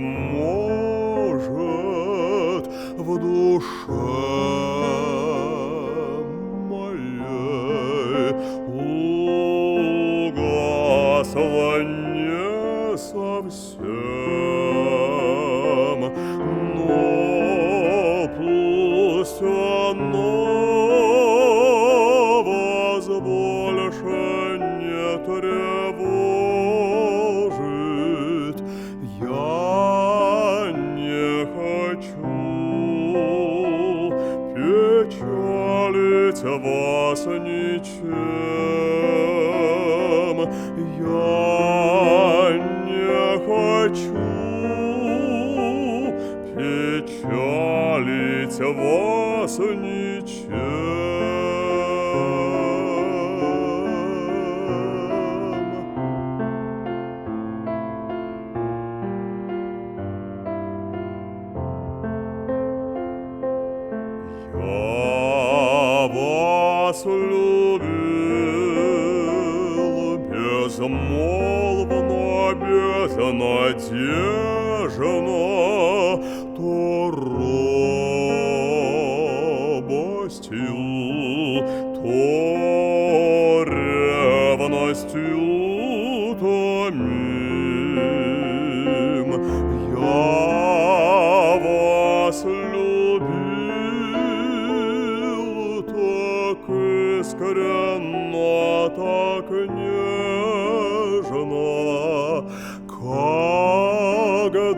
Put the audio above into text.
может в душе моей. Угасла не совсем, но пусть оно вас больше не тревожит. Я не хочу печалить вас ничем. Я не хочу печалить вас ничем. Я вас любил безмолвно, безнадежно, то робостью, то ревностью томим. Я вас любил так искренно, так нежно, когда